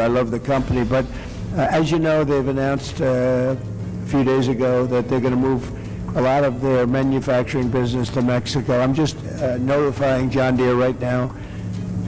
I love the company, but as you know, they've announced a few days ago that they're going to move a lot of their manufacturing business to Mexico. I'm just notifying John Deere right now.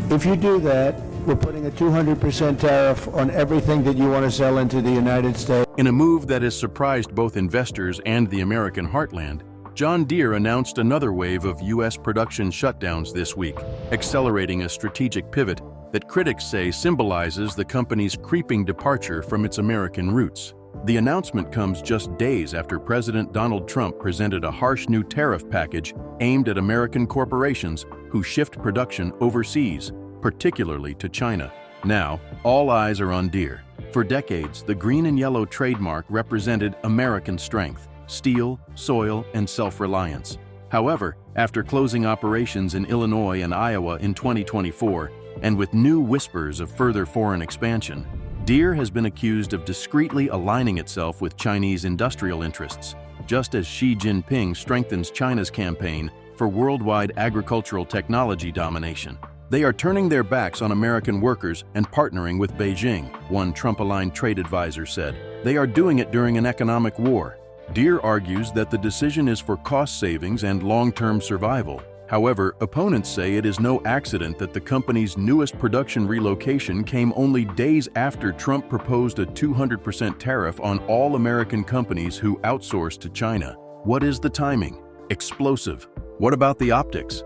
If you do that, we're putting a 200% tariff on everything that you want to sell into the United States. In a move that has surprised both investors and the American heartland, John Deere announced another wave of U.S. production shutdowns this week, accelerating a strategic pivot that critics say symbolizes the company's creeping departure from its American roots. The announcement comes just days after President Donald Trump presented a harsh new tariff package aimed at American corporations who shift production overseas, particularly to China. Now, all eyes are on Deere. For decades, the green and yellow trademark represented American strength, steel, soil, and self-reliance. However, after closing operations in Illinois and Iowa in 2024, and with new whispers of further foreign expansion, Deere has been accused of discreetly aligning itself with Chinese industrial interests, just as Xi Jinping strengthens China's campaign for worldwide agricultural technology domination. They are turning their backs on American workers and partnering with Beijing, one Trump-aligned trade advisor said. They are doing it during an economic war. Deere argues that the decision is for cost savings and long-term survival. However, opponents say it is no accident that the company's newest production relocation came only days after Trump proposed a 200% tariff on all American companies who outsource to China. What is the timing? Explosive. What about the optics?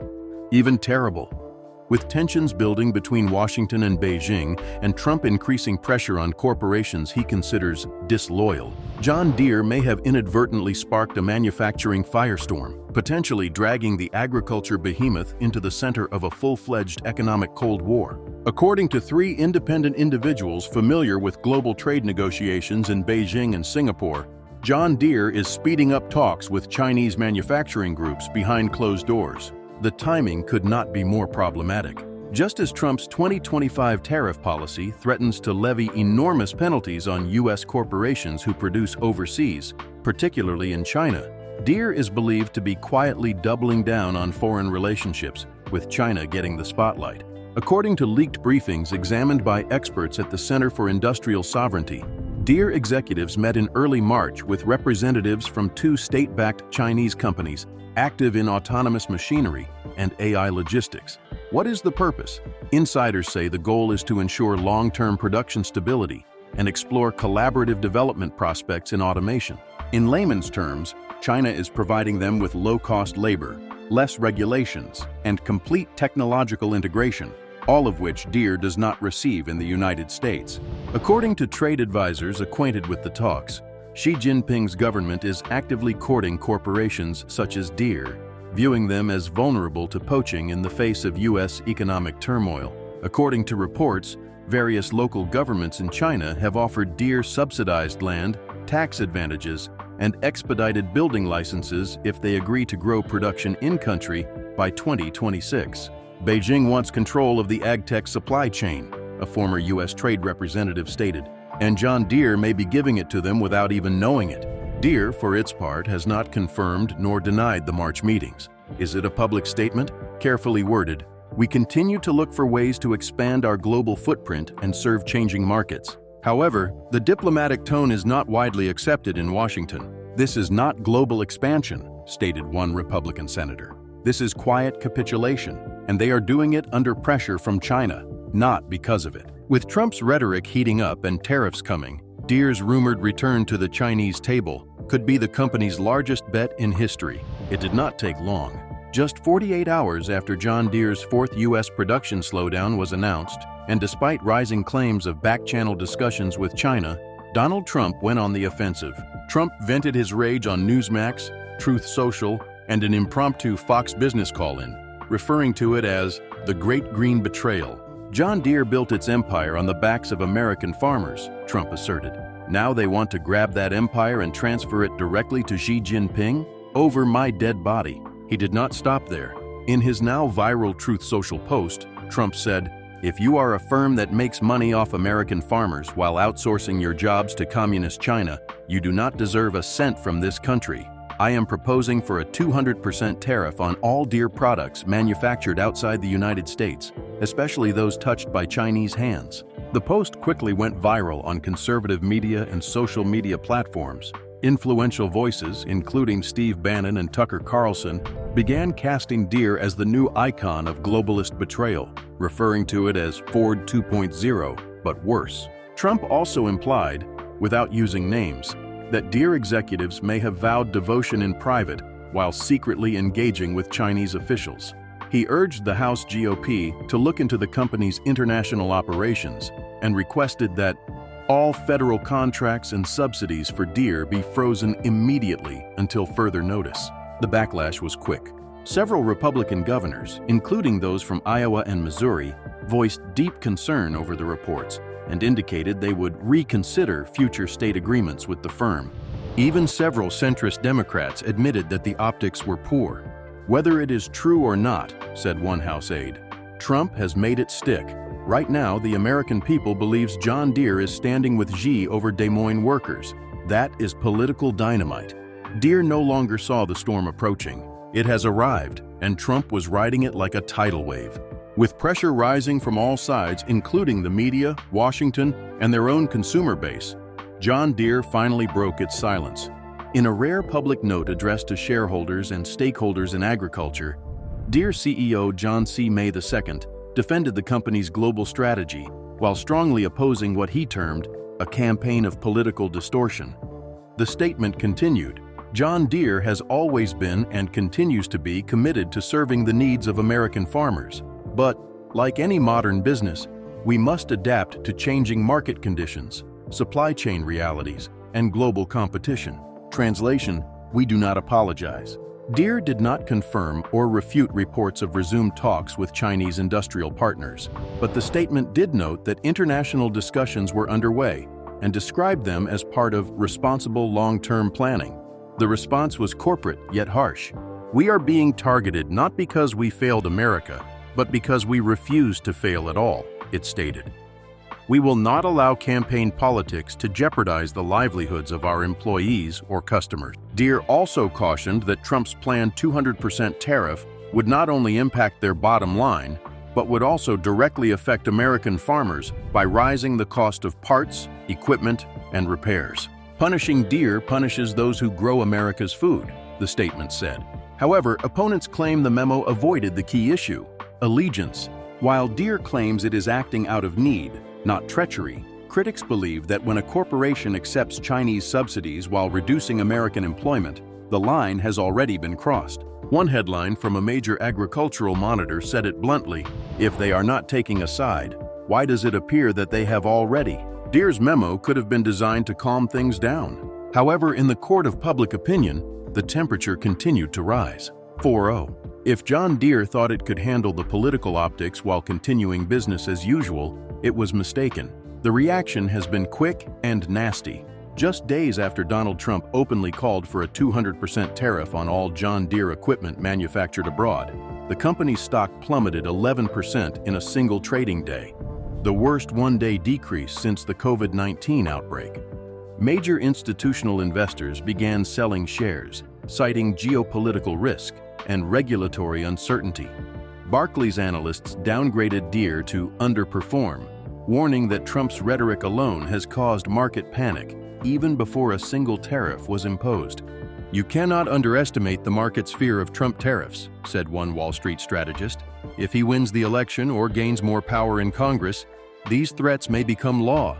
Even terrible. With tensions building between Washington and Beijing and Trump increasing pressure on corporations he considers disloyal, John Deere may have inadvertently sparked a manufacturing firestorm, potentially dragging the agriculture behemoth into the center of a full-fledged economic Cold War. According to 3 independent individuals familiar with global trade negotiations in Beijing and Singapore, John Deere is speeding up talks with Chinese manufacturing groups behind closed doors. The timing could not be more problematic. Just as Trump's 2025 tariff policy threatens to levy enormous penalties on U.S. corporations who produce overseas, particularly in China, Deere is believed to be quietly doubling down on foreign relationships, with China getting the spotlight. According to leaked briefings examined by experts at the Center for Industrial Sovereignty, Deere executives met in early March with representatives from 2 state-backed Chinese companies active in autonomous machinery and AI logistics. What is the purpose? Insiders say the goal is to ensure long-term production stability and explore collaborative development prospects in automation. In layman's terms, China is providing them with low-cost labor, less regulations, and complete technological integration, all of which Deere does not receive in the United States. According to trade advisors acquainted with the talks, Xi Jinping's government is actively courting corporations such as Deere, viewing them as vulnerable to poaching in the face of U.S. economic turmoil. According to reports, various local governments in China have offered Deere subsidized land, tax advantages, and expedited building licenses if they agree to grow production in-country by 2026. Beijing wants control of the agtech supply chain, a former U.S. trade representative stated, and John Deere may be giving it to them without even knowing it. Deere, for its part, has not confirmed nor denied the March meetings. Is it a public statement? Carefully worded. We continue to look for ways to expand our global footprint and serve changing markets. However, the diplomatic tone is not widely accepted in Washington. This is not global expansion, stated one Republican senator. This is quiet capitulation, and they are doing it under pressure from China, not because of it. With Trump's rhetoric heating up and tariffs coming, Deere's rumored return to the Chinese table could be the company's largest bet in history. It did not take long. Just 48 hours after John Deere's 4th U.S. production slowdown was announced, and despite rising claims of back-channel discussions with China, Donald Trump went on the offensive. Trump vented his rage on Newsmax, Truth Social, and an impromptu Fox Business call-in, referring to it as the Great Green Betrayal. John Deere built its empire on the backs of American farmers, Trump asserted. Now they want to grab that empire and transfer it directly to Xi Jinping? Over my dead body. He did not stop there. In his now viral Truth Social post, Trump said, "If you are a firm that makes money off American farmers while outsourcing your jobs to communist China, you do not deserve a cent from this country. I am proposing for a 200% tariff on all Deere products manufactured outside the United States, especially those touched by Chinese hands." The post quickly went viral on conservative media and social media platforms. Influential voices, including Steve Bannon and Tucker Carlson, began casting Deere as the new icon of globalist betrayal, referring to it as Ford 2.0, but worse. Trump also implied, without using names, that Deere executives may have vowed devotion in private while secretly engaging with Chinese officials. He urged the House GOP to look into the company's international operations and requested that all federal contracts and subsidies for Deere be frozen immediately until further notice. The backlash was quick. Several Republican governors, including those from Iowa and Missouri, voiced deep concern over the reports and indicated they would reconsider future state agreements with the firm. Even several centrist Democrats admitted that the optics were poor. "Whether it is true or not," said one House aide, "Trump has made it stick. Right now, the American people believes John Deere is standing with Xi over Des Moines workers. That is political dynamite." Deere no longer saw the storm approaching. It has arrived, and Trump was riding it like a tidal wave. With pressure rising from all sides, including the media, Washington, and their own consumer base, John Deere finally broke its silence. In a rare public note addressed to shareholders and stakeholders in agriculture, Deere CEO John C. May II defended the company's global strategy while strongly opposing what he termed a campaign of political distortion. The statement continued, "John Deere has always been and continues to be committed to serving the needs of American farmers. But, like any modern business, we must adapt to changing market conditions, supply chain realities, and global competition." Translation, "We do not apologize." Deere did not confirm or refute reports of resumed talks with Chinese industrial partners, but the statement did note that international discussions were underway and described them as part of responsible long-term planning. The response was corporate yet harsh. "We are being targeted not because we failed America, but because we refuse to fail at all," it stated. "We will not allow campaign politics to jeopardize the livelihoods of our employees or customers." Deere also cautioned that Trump's planned 200% tariff would not only impact their bottom line, but would also directly affect American farmers by rising the cost of parts, equipment, and repairs. "Punishing Deere punishes those who grow America's food," the statement said. However, opponents claim the memo avoided the key issue, allegiance. While Deere claims it is acting out of need, not treachery, critics believe that when a corporation accepts Chinese subsidies while reducing American employment, the line has already been crossed. One headline from a major agricultural monitor said it bluntly, "If they are not taking a side, why does it appear that they have already?" Deere's memo could have been designed to calm things down. However, in the court of public opinion, the temperature continued to rise. 4-0. If John Deere thought it could handle the political optics while continuing business as usual, it was mistaken. The reaction has been quick and nasty. Just days after Donald Trump openly called for a 200% tariff on all John Deere equipment manufactured abroad, the company's stock plummeted 11% in a single trading day, the worst one-day decrease since the COVID-19 outbreak. Major institutional investors began selling shares, citing geopolitical risk and regulatory uncertainty. Barclays analysts downgraded Deere to underperform, warning that Trump's rhetoric alone has caused market panic even before a single tariff was imposed. "You cannot underestimate the market's fear of Trump tariffs," said one Wall Street strategist. "If he wins the election or gains more power in Congress, these threats may become law,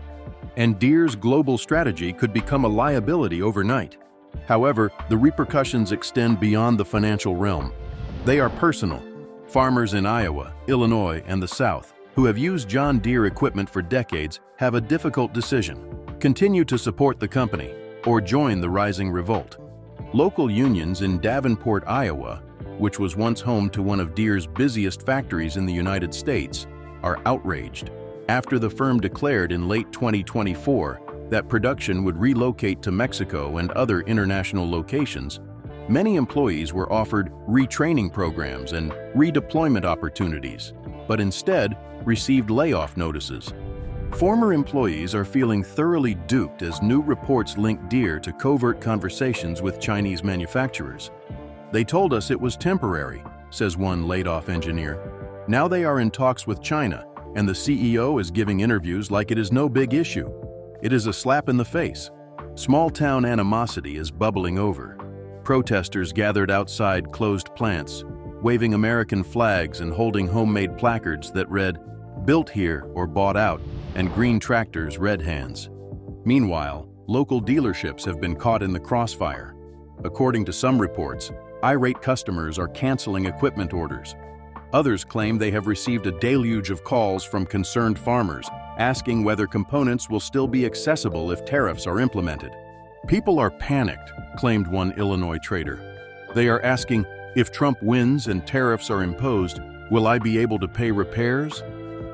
and Deere's global strategy could become a liability overnight." However, the repercussions extend beyond the financial realm. They are personal. Farmers in Iowa, Illinois, and the South, who have used John Deere equipment for decades, have a difficult decision: continue to support the company or join the rising revolt. Local unions in Davenport, Iowa, which was once home to one of Deere's busiest factories in the United States, are outraged after the firm declared in late 2024 that production would relocate to Mexico and other international locations. Many employees were offered retraining programs and redeployment opportunities, but instead received layoff notices. Former employees are feeling thoroughly duped as new reports link Deere to covert conversations with Chinese manufacturers. "They told us it was temporary," says one laid-off engineer. "Now they are in talks with China, and the CEO is giving interviews like it is no big issue. It is a slap in the face. Small-town animosity is bubbling over. Protesters gathered outside closed plants, waving American flags and holding homemade placards that read, "Built here or bought out," and green tractors red hands. Meanwhile, local dealerships have been caught in the crossfire. According to some reports, irate customers are canceling equipment orders. Others claim they have received a deluge of calls from concerned farmers, asking whether components will still be accessible if tariffs are implemented. "People are panicked," claimed one Illinois trader. "They are asking, if Trump wins and tariffs are imposed, will I be able to pay repairs?"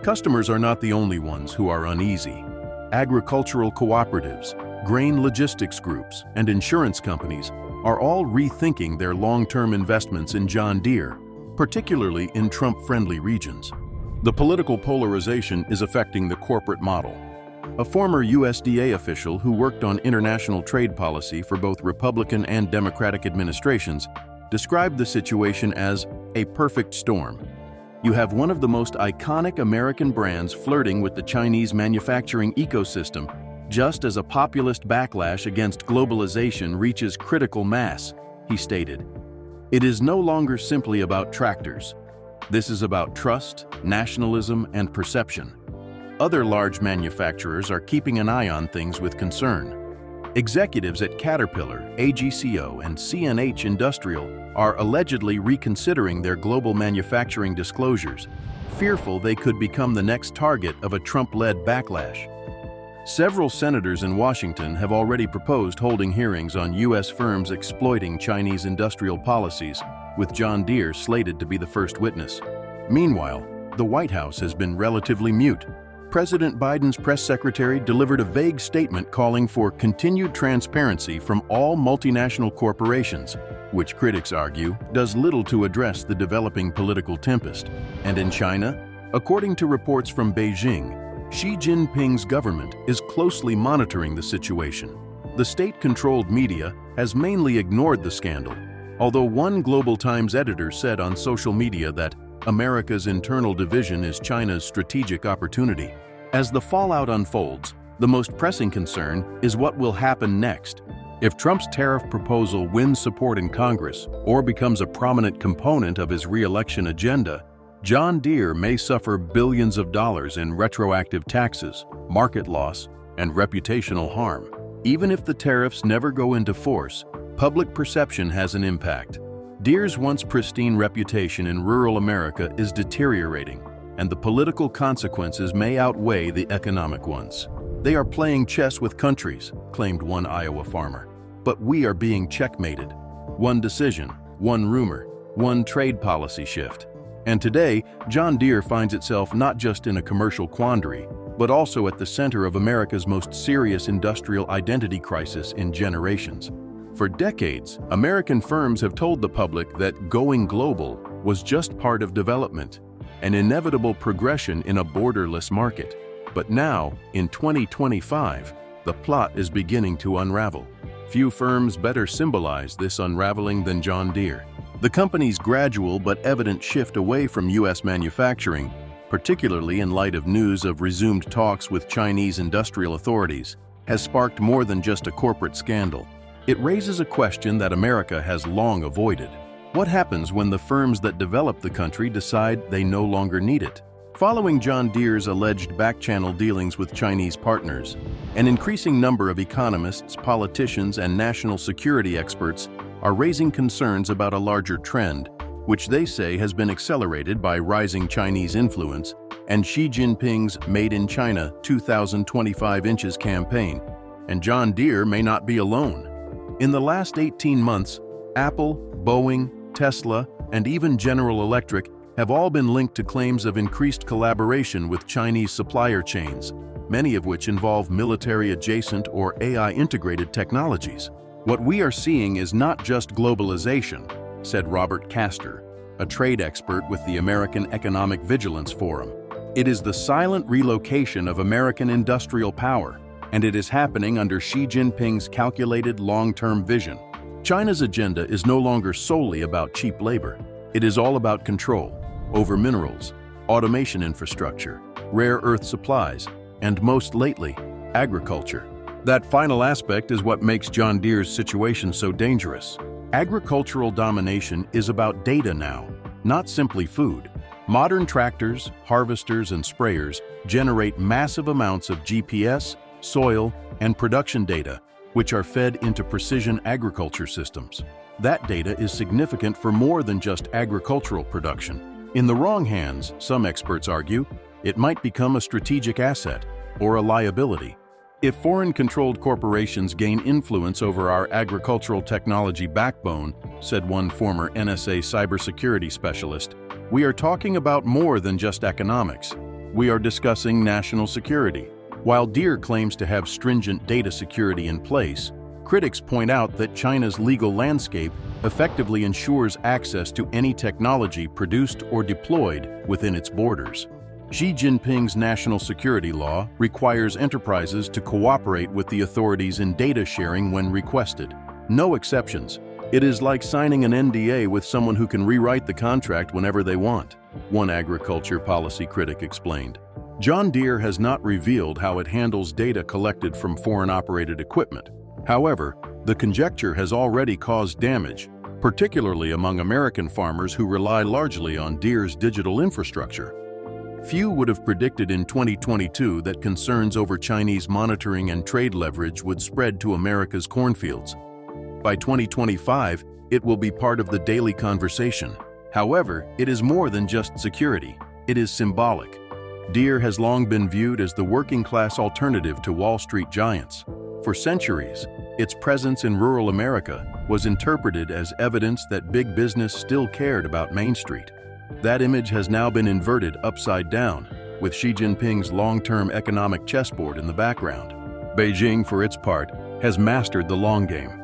Customers are not the only ones who are uneasy. Agricultural cooperatives, grain logistics groups, and insurance companies are all rethinking their long-term investments in John Deere, particularly in Trump-friendly regions. The political polarization is affecting the corporate model. A former USDA official who worked on international trade policy for both Republican and Democratic administrations described the situation as a perfect storm. You have one of the most iconic American brands flirting with the Chinese manufacturing ecosystem, just as a populist backlash against globalization reaches critical mass, he stated. It is no longer simply about tractors. This is about trust, nationalism, and perception. Other large manufacturers are keeping an eye on things with concern. Executives at Caterpillar, AGCO, and CNH Industrial are allegedly reconsidering their global manufacturing disclosures, fearful they could become the next target of a Trump-led backlash. Several senators in Washington have already proposed holding hearings on U.S. firms exploiting Chinese industrial policies, with John Deere slated to be the first witness. Meanwhile, the White House has been relatively mute. President Biden's press secretary delivered a vague statement calling for continued transparency from all multinational corporations, which critics argue does little to address the developing political tempest. And in China, according to reports from Beijing, Xi Jinping's government is closely monitoring the situation. The state-controlled media has mainly ignored the scandal, although one Global Times editor said on social media that America's internal division is China's strategic opportunity. As the fallout unfolds, the most pressing concern is what will happen next. If Trump's tariff proposal wins support in Congress or becomes a prominent component of his re-election agenda, John Deere may suffer billions of dollars in retroactive taxes, market loss, and reputational harm. Even if the tariffs never go into force, public perception has an impact. Deere's once pristine reputation in rural America is deteriorating, and the political consequences may outweigh the economic ones. "They are playing chess with countries," claimed one Iowa farmer. "But we are being checkmated. One decision, one rumor, one trade policy shift." And today, John Deere finds itself not just in a commercial quandary, but also at the center of America's most serious industrial identity crisis in generations. For decades, American firms have told the public that going global was just part of development, an inevitable progression in a borderless market. But now, in 2025, the plot is beginning to unravel. Few firms better symbolize this unraveling than John Deere. The company's gradual but evident shift away from U.S. manufacturing, particularly in light of news of resumed talks with Chinese industrial authorities, has sparked more than just a corporate scandal. It raises a question that America has long avoided. What happens when the firms that develop the country decide they no longer need it? Following John Deere's alleged back-channel dealings with Chinese partners, an increasing number of economists, politicians, and national security experts are raising concerns about a larger trend, which they say has been accelerated by rising Chinese influence and Xi Jinping's Made in China 2025 inches campaign. And John Deere may not be alone. In the last 18 months, Apple, Boeing, Tesla, and even General Electric have all been linked to claims of increased collaboration with Chinese supplier chains, many of which involve military-adjacent or AI-integrated technologies. "What we are seeing is not just globalization," said Robert Castor, a trade expert with the American Economic Vigilance Forum. "It is the silent relocation of American industrial power, and it is happening under Xi Jinping's calculated long-term vision. China's agenda is no longer solely about cheap labor. It is all about control over minerals, automation infrastructure, rare earth supplies, and most lately, agriculture. That final aspect is what makes John Deere's situation so dangerous. Agricultural domination is about data now, not simply food. Modern tractors, harvesters, and sprayers generate massive amounts of GPS, soil, and production data, which are fed into precision agriculture systems. That data is significant for more than just agricultural production. In the wrong hands, some experts argue, it might become a strategic asset or a liability. If foreign-controlled corporations gain influence over our agricultural technology backbone, said one former NSA cybersecurity specialist, we are talking about more than just economics. We are discussing national security. While Deere claims to have stringent data security in place, critics point out that China's legal landscape effectively ensures access to any technology produced or deployed within its borders. Xi Jinping's national security law requires enterprises to cooperate with the authorities in data sharing when requested. No exceptions. It is like signing an NDA with someone who can rewrite the contract whenever they want, one agriculture policy critic explained. John Deere has not revealed how it handles data collected from foreign-operated equipment. However, the conjecture has already caused damage, particularly among American farmers who rely largely on Deere's digital infrastructure. Few would have predicted in 2022 that concerns over Chinese monitoring and trade leverage would spread to America's cornfields. By 2025, it will be part of the daily conversation. However, it is more than just security. It is symbolic. Deere has long been viewed as the working-class alternative to Wall Street giants. For centuries, its presence in rural America was interpreted as evidence that big business still cared about Main Street. That image has now been inverted upside down, with Xi Jinping's long-term economic chessboard in the background. Beijing, for its part, has mastered the long game.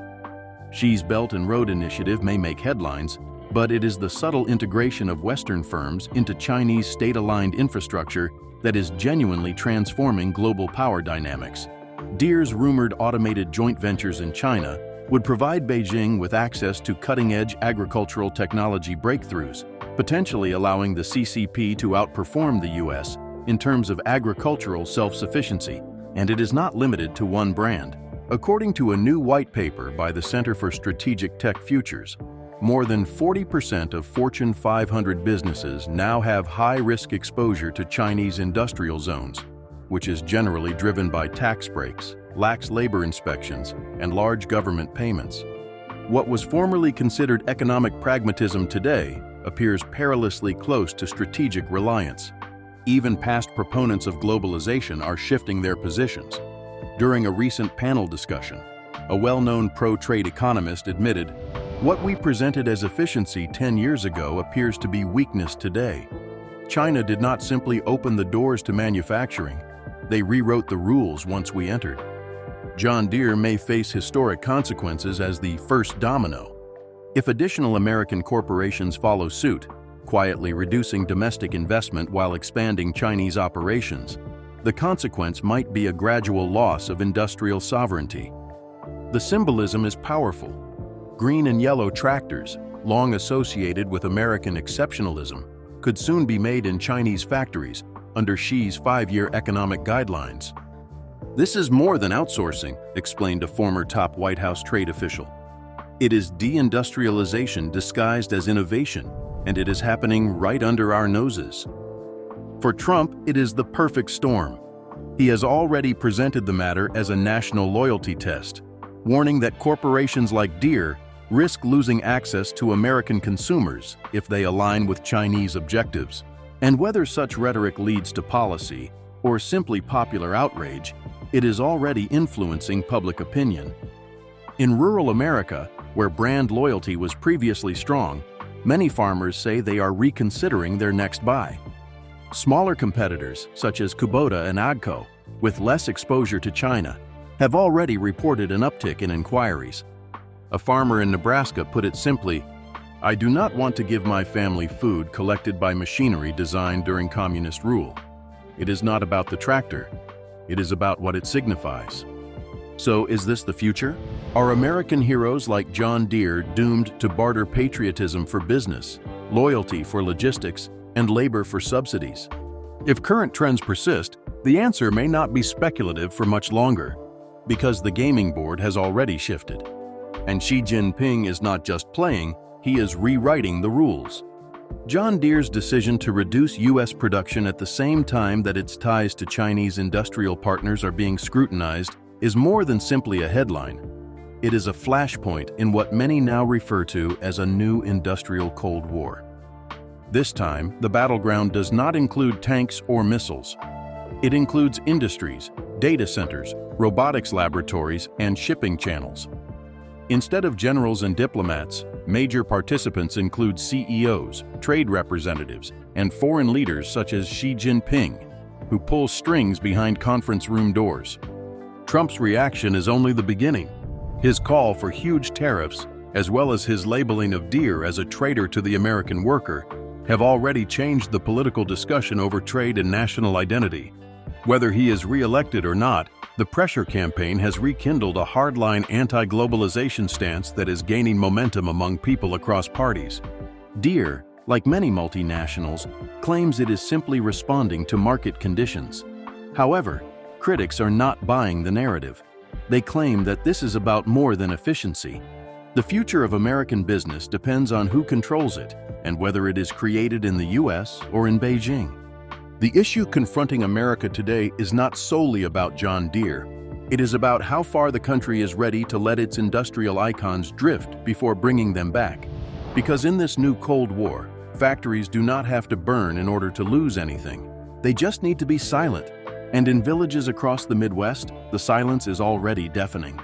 Xi's Belt and Road Initiative may make headlines, but it is the subtle integration of Western firms into Chinese state-aligned infrastructure that is genuinely transforming global power dynamics. Deere's rumored automated joint ventures in China would provide Beijing with access to cutting-edge agricultural technology breakthroughs, potentially allowing the CCP to outperform the U.S. in terms of agricultural self-sufficiency, and it is not limited to one brand. According to a new white paper by the Center for Strategic Tech Futures, more than 40% of Fortune 500 businesses now have high-risk exposure to Chinese industrial zones, which is generally driven by tax breaks, lax labor inspections, and large government payments. What was formerly considered economic pragmatism today appears perilously close to strategic reliance. Even past proponents of globalization are shifting their positions. During a recent panel discussion, a well-known pro-trade economist admitted, "What we presented as efficiency 10 years ago appears to be weakness today. China did not simply open the doors to manufacturing, they rewrote the rules once we entered." John Deere may face historic consequences as the first domino. If additional American corporations follow suit, quietly reducing domestic investment while expanding Chinese operations, the consequence might be a gradual loss of industrial sovereignty. The symbolism is powerful. Green and yellow tractors, long associated with American exceptionalism, could soon be made in Chinese factories under Xi's 5-year economic guidelines. "This is more than outsourcing," explained a former top White House trade official. "It is deindustrialization disguised as innovation, and it is happening right under our noses." For Trump, it is the perfect storm. He has already presented the matter as a national loyalty test, warning that corporations like Deere risk losing access to American consumers if they align with Chinese objectives. And whether such rhetoric leads to policy or simply popular outrage, it is already influencing public opinion. In rural America, where brand loyalty was previously strong, many farmers say they are reconsidering their next buy. Smaller competitors, such as Kubota and AGCO, with less exposure to China, have already reported an uptick in inquiries. A farmer in Nebraska put it simply, "I do not want to give my family food collected by machinery designed during communist rule. It is not about the tractor. It is about what it signifies." So, is this the future? Are American heroes like John Deere doomed to barter patriotism for business, loyalty for logistics, and labor for subsidies. If current trends persist, the answer may not be speculative for much longer, because the gaming board has already shifted. And Xi Jinping is not just playing, he is rewriting the rules. John Deere's decision to reduce U.S. production at the same time that its ties to Chinese industrial partners are being scrutinized is more than simply a headline. It is a flashpoint in what many now refer to as a new industrial Cold War. This time, the battleground does not include tanks or missiles. It includes industries, data centers, robotics laboratories, and shipping channels. Instead of generals and diplomats, major participants include CEOs, trade representatives, and foreign leaders such as Xi Jinping, who pulls strings behind conference room doors. Trump's reaction is only the beginning. His call for huge tariffs, as well as his labeling of Deere as a traitor to the American worker, have already changed the political discussion over trade and national identity. Whether he is re-elected or not, the pressure campaign has rekindled a hardline anti-globalization stance that is gaining momentum among people across parties. Deere, like many multinationals, claims it is simply responding to market conditions. However, critics are not buying the narrative. They claim that this is about more than efficiency. The future of American business depends on who controls it and whether it is created in the U.S. or in Beijing. The issue confronting America today is not solely about John Deere. It is about how far the country is ready to let its industrial icons drift before bringing them back. Because in this new Cold War, factories do not have to burn in order to lose anything. They just need to be silent. And in villages across the Midwest, the silence is already deafening.